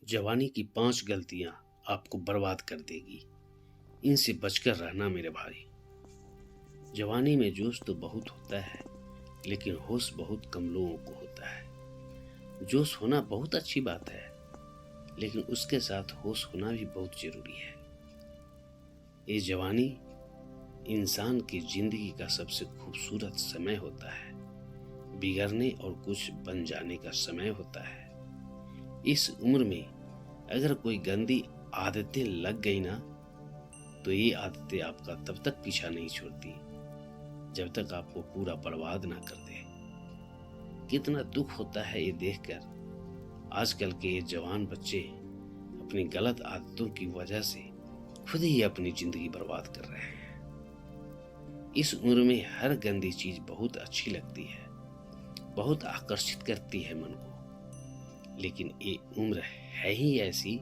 जवानी की 5 गलतियां आपको बर्बाद कर देगी। इनसे बचकर रहना मेरे भाई। जवानी में जोश तो बहुत होता है, लेकिन होश बहुत कम लोगों को होता है। जोश होना बहुत अच्छी बात है, लेकिन उसके साथ होश होना भी बहुत जरूरी है। ये जवानी इंसान की जिंदगी का सबसे खूबसूरत समय होता है। बिगड़ने और कुछ बन जाने का समय होता है। इस उम्र में अगर कोई गंदी आदतें लग गई ना, तो ये आदतें आपका तब तक पीछा नहीं छोड़ती जब तक आपको पूरा बर्बाद ना कर दे। कितना दुख होता है ये देखकर आजकल के ये जवान बच्चे अपनी गलत आदतों की वजह से खुद ही अपनी जिंदगी बर्बाद कर रहे हैं। इस उम्र में हर गंदी चीज बहुत अच्छी लगती है, बहुत आकर्षित करती है मन को, लेकिन ये उम्र है ही ऐसी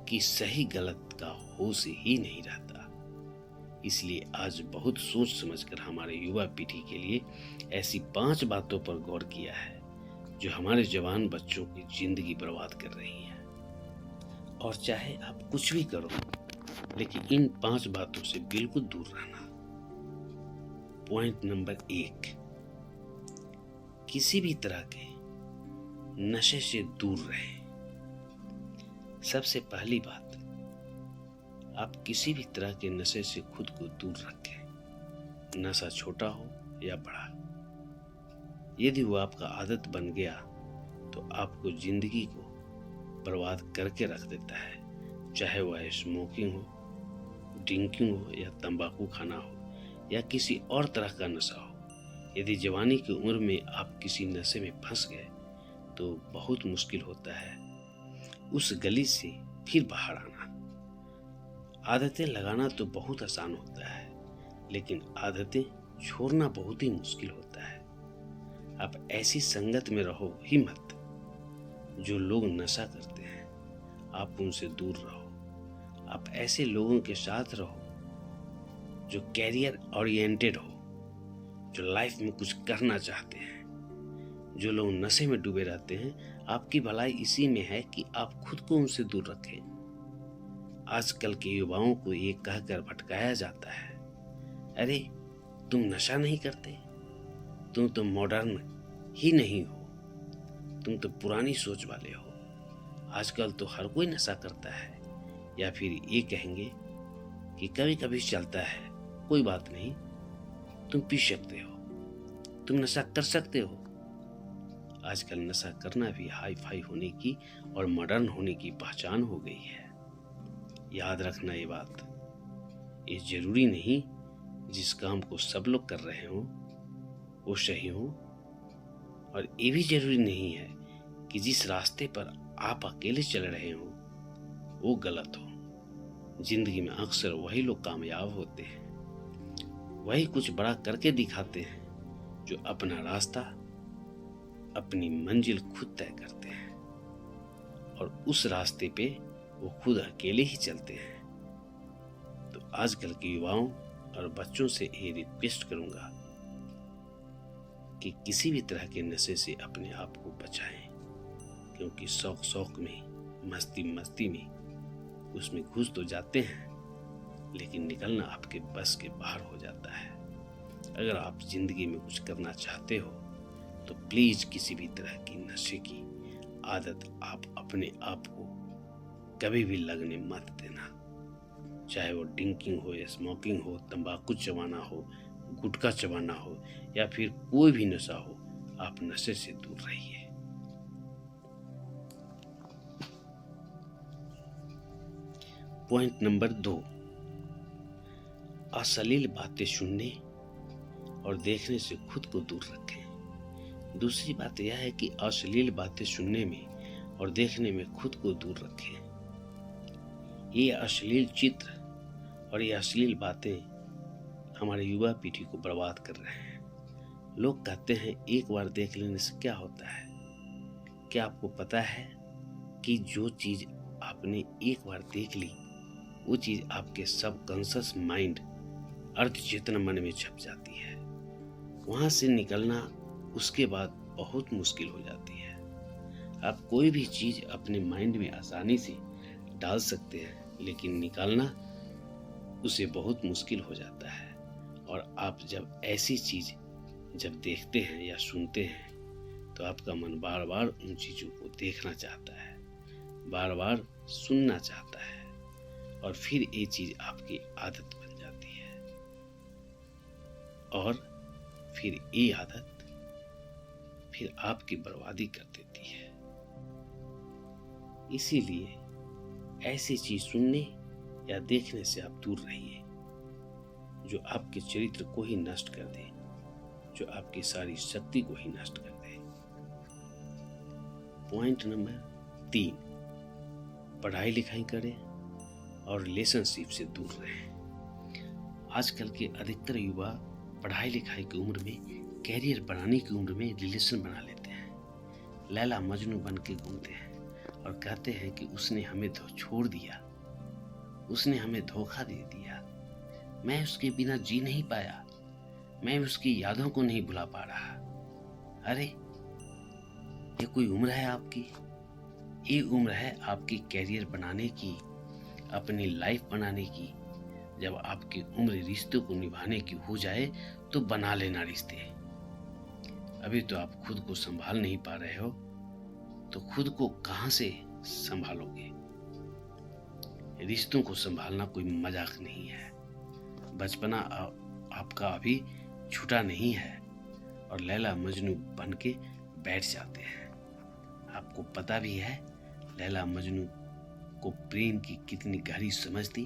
कि सही गलत का होश ही नहीं रहता। इसलिए आज बहुत सोच समझकर हमारे युवा पीढ़ी के लिए ऐसी 5 बातों पर गौर किया है जो हमारे जवान बच्चों की जिंदगी बर्बाद कर रही हैं। और चाहे आप कुछ भी करो, लेकिन इन 5 बातों से बिल्कुल दूर रहना। पॉइंट नंबर 1, किसी भी तरह के नशे से दूर रहें। सबसे पहली बात, आप किसी भी तरह के नशे से खुद को दूर रखें। नशा छोटा हो या बड़ा, यदि वो आपका आदत बन गया तो आपको जिंदगी को बर्बाद करके रख देता है। चाहे वह स्मोकिंग हो, ड्रिंकिंग हो या तंबाकू खाना हो या किसी और तरह का नशा हो। यदि जवानी की उम्र में आप किसी नशे में फंस गए तो बहुत मुश्किल होता है उस गली से फिर बाहर आना। आदतें लगाना तो बहुत आसान होता है, लेकिन आदतें छोड़ना बहुत ही मुश्किल होता है। आप ऐसी संगत में रहो ही मत जो लोग नशा करते हैं, आप उनसे दूर रहो। आप ऐसे लोगों के साथ रहो जो कैरियर ओरिएंटेड हो, जो लाइफ में कुछ करना चाहते हैं। जो लोग नशे में डूबे रहते हैं, आपकी भलाई इसी में है कि आप खुद को उनसे दूर रखें। आजकल के युवाओं को ये कहकर भटकाया जाता है, अरे तुम नशा नहीं करते, तुम तो मॉडर्न ही नहीं हो, तुम तो पुरानी सोच वाले हो। आजकल तो हर कोई नशा करता है। या फिर ये कहेंगे कि कभी कभी चलता है, कोई बात नहीं, तुम पी सकते हो, तुम नशा कर सकते हो। आजकल नशा करना भी हाई फाई होने की और मॉडर्न होने की पहचान हो गई है। याद रखना ये बात, ये जरूरी नहीं जिस काम को सब लोग कर रहे हो वो सही हो, और ये भी जरूरी नहीं है कि जिस रास्ते पर आप अकेले चल रहे हो वो गलत हो। जिंदगी में अक्सर वही लोग कामयाब होते हैं, वही कुछ बड़ा करके दिखाते हैं जो अपना रास्ता, अपनी मंजिल खुद तय करते हैं, और उस रास्ते पे वो खुद अकेले ही चलते हैं। तो आजकल के युवाओं और बच्चों से ये रिक्वेस्ट करूंगा कि किसी भी तरह के नशे से अपने आप को बचाएं, क्योंकि शौक शौक में, मस्ती मस्ती में उसमें घुस तो जाते हैं, लेकिन निकलना आपके बस के बाहर हो जाता है। अगर आप जिंदगी में कुछ करना चाहते हो तो प्लीज किसी भी तरह की नशे की आदत आप अपने आप को कभी भी लगने मत देना। चाहे वो ड्रिंकिंग हो या स्मोकिंग हो, तंबाकू चबाना हो, गुटखा चबाना हो या फिर कोई भी नशा हो, आप नशे से दूर रहिए। पॉइंट नंबर 2, अश्लील बातें सुनने और देखने से खुद को दूर रखें। दूसरी बात यह है कि अश्लील बातें सुनने में और देखने में खुद को दूर रखें। ये अश्लील चित्र और ये अश्लील बातें हमारे युवा पीढ़ी को बर्बाद कर रहे हैं। लोग कहते हैं एक बार देख लेने से क्या होता है। क्या आपको पता है कि जो चीज आपने एक बार देख ली वो चीज आपके सबकॉन्शियस माइंड, अर्ध चेतना मन में छप जाती है। वहां से निकलना उसके बाद बहुत मुश्किल हो जाती है। आप कोई भी चीज अपने माइंड में आसानी से डाल सकते हैं, लेकिन निकालना उसे बहुत मुश्किल हो जाता है। और आप जब ऐसी चीज जब देखते हैं या सुनते हैं तो आपका मन बार बार उन चीजों को देखना चाहता है, बार बार सुनना चाहता है, और फिर ये चीज आपकी आदत बन जाती है। और फिर ये आदत फिर आपकी बर्बादी कर देती है। इसीलिए ऐसी चीज सुनने या देखने से आप दूर रहिए जो आपके चरित्र को ही नष्ट कर दे, जो आपकी सारी शक्ति को ही नष्ट कर दे। पॉइंट नंबर 3, पढ़ाई लिखाई करें और रिलेशनशिप से दूर रहें। आजकल के अधिकतर युवा पढ़ाई लिखाई की उम्र में, कैरियर बनाने की उम्र में रिलेशन बना लेते हैं। लैला मजनू बन के घूमते हैं और कहते हैं कि उसने हमें छोड़ दिया, उसने हमें धोखा दे दिया, मैं उसके बिना जी नहीं पाया, मैं उसकी यादों को नहीं भुला पा रहा। अरे ये कोई उम्र है आपकी? ये उम्र है आपकी कैरियर बनाने की, अपनी लाइफ बनाने की। जब आपकी उम्र रिश्तों को निभाने की हो जाए तो बना लेना रिश्ते। अभी तो आप खुद को संभाल नहीं पा रहे हो तो खुद को कहां से संभालोगे? रिश्तों को संभालना कोई मजाक नहीं है। बचपना आपका अभी छूटा नहीं है और लैला मजनू बन के बैठ जाते हैं। आपको पता भी है लैला मजनू को प्रेम की कितनी गहरी समझ थी।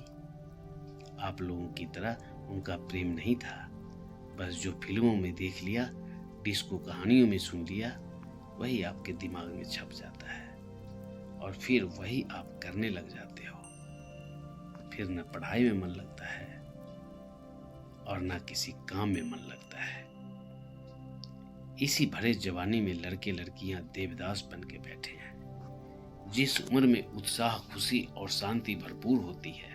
आप लोगों की तरह उनका प्रेम नहीं था, बस जो फिल्मों में देख लिया, डिस्को कहानियों में सुन लिया, वही आपके दिमाग में छप जाता है और फिर वही आप करने लग जाते हो। फिर न पढ़ाई में मन लगता है और न किसी काम में मन लगता है। इसी भरे जवानी में लड़के लड़कियां देवदास बन के बैठे हैं। जिस उम्र में उत्साह, खुशी और शांति भरपूर होती है,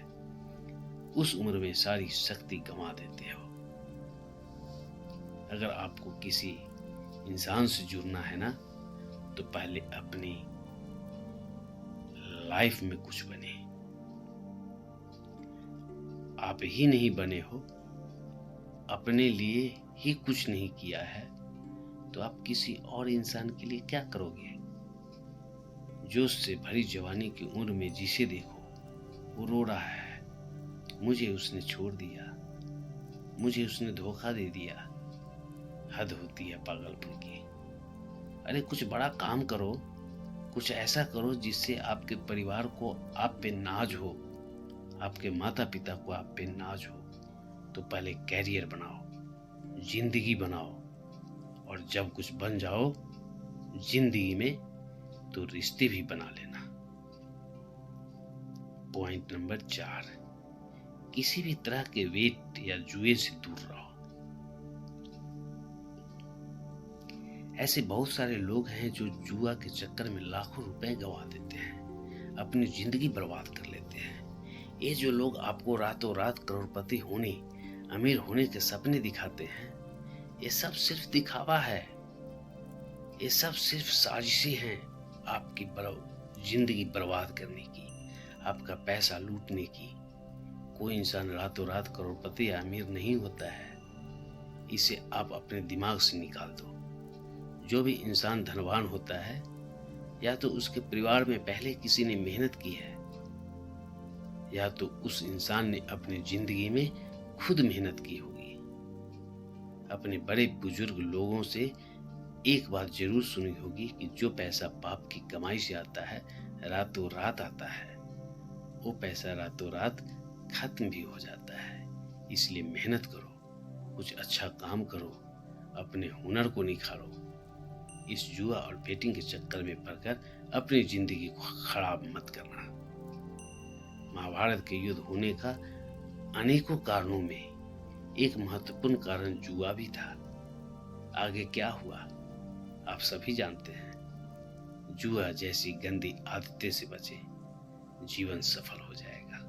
उस उम्र में सारी शक्ति गंवा देते हो। अगर आपको किसी इंसान से जुड़ना है ना, तो पहले अपनी लाइफ में कुछ बने। आप ही नहीं बने हो, अपने लिए ही कुछ नहीं किया है, तो आप किसी और इंसान के लिए क्या करोगे? जोश से भरी जवानी की उम्र में जिसे देखो वो रो रहा है, मुझे उसने छोड़ दिया, मुझे उसने धोखा दे दिया। हद होती है पागलपन की। अरे कुछ बड़ा काम करो, कुछ ऐसा करो जिससे आपके परिवार को आप पे नाज हो, आपके माता पिता को आप पे नाज हो। तो पहले कैरियर बनाओ, जिंदगी बनाओ, और जब कुछ बन जाओ जिंदगी में तो रिश्ते भी बना लेना। पॉइंट नंबर 4, किसी भी तरह के वेट या जुए से दूर रहो। ऐसे बहुत सारे लोग हैं जो जुआ के चक्कर में लाखों रुपए गंवा देते हैं, अपनी जिंदगी बर्बाद कर लेते हैं। ये जो लोग आपको रातों रात करोड़पति होने, अमीर होने के सपने दिखाते हैं, ये सब सिर्फ दिखावा है। ये सब सिर्फ साजिशें हैं आपकी जिंदगी बर्बाद करने की, आपका पैसा लूटने की। कोई इंसान रातों रात करोड़पति या अमीर नहीं होता है। इसे आप अपने दिमाग से निकाल दो। जो भी इंसान धनवान होता है, या तो उसके परिवार में पहले किसी ने मेहनत की है, या तो उस इंसान ने अपनी जिंदगी में खुद मेहनत की होगी। अपने बड़े बुजुर्ग लोगों से एक बात जरूर सुनी होगी कि जो पैसा बाप की कमाई से आता है, रातों रात आता है, वो पैसा रातों रात खत्म भी हो जाता है। इसलिए मेहनत करो, कुछ अच्छा काम करो, अपने हुनर को निखारो। इस जुआ और बेटिंग के चक्कर में पड़कर अपनी जिंदगी को खराब मत करना। महाभारत के युद्ध होने का अनेकों कारणों में एक महत्वपूर्ण कारण जुआ भी था। आगे क्या हुआ आप सभी जानते हैं। जुआ जैसी गंदी आदतें से बचे, जीवन सफल हो जाएगा।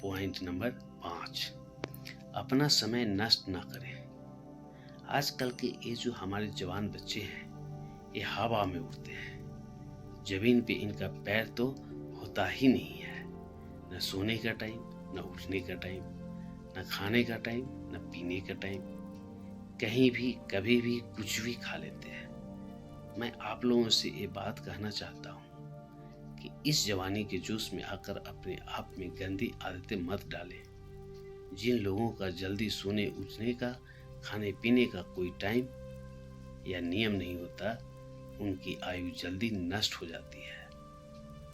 पॉइंट नंबर 5, अपना समय नष्ट ना करें। आजकल के ये जो हमारे जवान बच्चे हैं, ये हवा में उड़ते हैं। जमीन पे इनका पैर तो होता ही नहीं है। न सोने का टाइम, न उठने का टाइम, न खाने का टाइम, न पीने का टाइम। कहीं भी कभी भी कुछ भी खा लेते हैं। मैं आप लोगों से ये बात कहना चाहता हूँ कि इस जवानी के जोश में आकर अपने आप में गंदी आदतें मत डालें। जिन लोगों का जल्दी सोने उठने का, खाने पीने का कोई टाइम या नियम नहीं होता, उनकी आयु जल्दी नष्ट हो जाती है।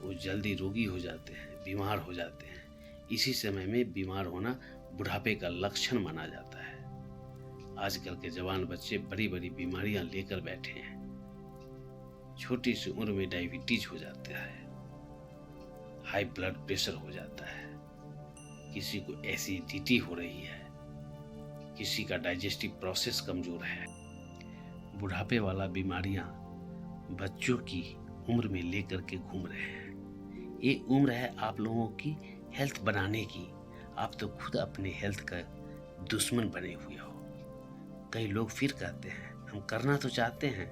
वो जल्दी रोगी हो जाते हैं, बीमार हो जाते हैं। इसी समय में बीमार होना बुढ़ापे का लक्षण माना जाता है। आजकल के जवान बच्चे बड़ी बड़ी बीमारियां लेकर बैठे हैं। छोटी सी उम्र में डायबिटीज हो जाता है, हाई ब्लड प्रेशर हो जाता है, किसी को एसिडिटी हो रही है, किसी का डाइजेस्टिव प्रोसेस कमजोर है। बुढ़ापे वाला बीमारियां बच्चों की उम्र में लेकर के घूम रहे हैं। ये उम्र है आप लोगों की हेल्थ बनाने की। आप तो खुद अपने हेल्थ का दुश्मन बने हुए हो। कई लोग फिर कहते हैं हम करना तो चाहते हैं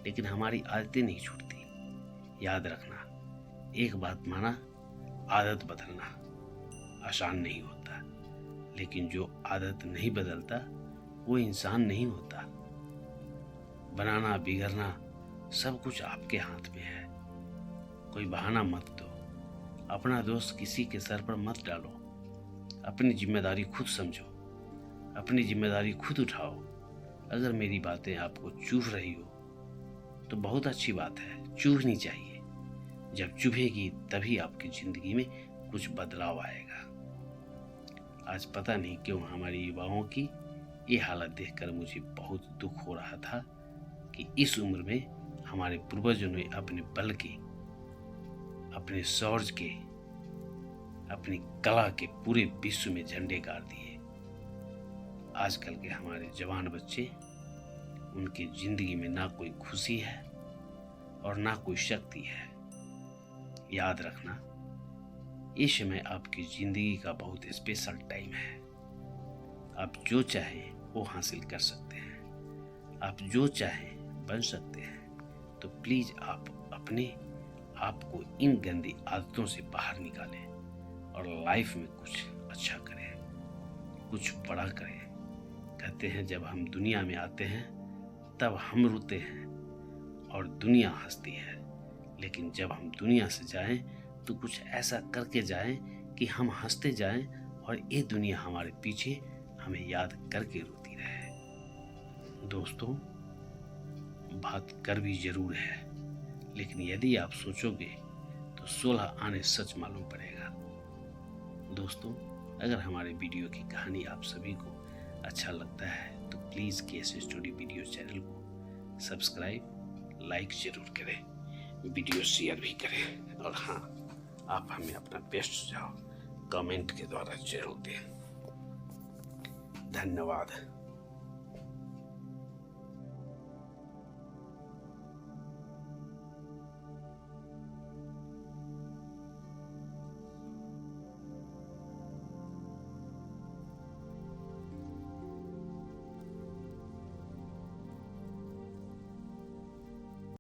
लेकिन हमारी आदतें नहीं छूटती। याद रखना, एक बात माना, आदत बदलना आसान नहीं होता, लेकिन जो आदत नहीं बदलता वो इंसान नहीं होता। बनाना बिगड़ना सब कुछ आपके हाथ में है। कोई बहाना मत दो, अपना दोष किसी के सर पर मत डालो। अपनी जिम्मेदारी खुद समझो, अपनी जिम्मेदारी खुद उठाओ। अगर मेरी बातें आपको चुभ रही हो तो बहुत अच्छी बात है, चुभनी चाहिए। जब चुभेगी तभी आपकी जिंदगी में कुछ बदलाव आएगा। आज पता नहीं क्यों हमारे युवाओं की ये हालत देखकर मुझे बहुत दुख हो रहा था कि इस उम्र में हमारे पूर्वजों ने अपने बल के, अपने शौर्य के, अपनी कला के पूरे विश्व में झंडे गाड़ दिए। आजकल के हमारे जवान बच्चे, उनकी जिंदगी में ना कोई खुशी है और ना कोई शक्ति है। याद रखना, ये समय आपकी जिंदगी का बहुत स्पेशल टाइम है। आप जो चाहें वो हासिल कर सकते हैं, आप जो चाहें बन सकते हैं। तो प्लीज आप अपने आप को इन गंदी आदतों से बाहर निकालें और लाइफ में कुछ अच्छा करें, कुछ बड़ा करें। कहते हैं जब हम दुनिया में आते हैं तब हम रोते हैं और दुनिया हंसती है, लेकिन जब हम दुनिया से जाएं तो कुछ ऐसा करके जाएं कि हम हंसते जाएं और ये दुनिया हमारे पीछे हमें याद करके रोती रहे। दोस्तों, बात कड़वी जरूर है, लेकिन यदि आप सोचोगे तो 16 आने सच मालूम पड़ेगा। दोस्तों, अगर हमारे वीडियो की कहानी आप सभी को अच्छा लगता है तो please case story video channel को सब्सक्राइब, लाइक जरूर करें, वीडियो शेयर भी करें और हाँ, आप हमें अपना बेस्ट सुझाव कमेंट के द्वारा जरूर दें। धन्यवाद।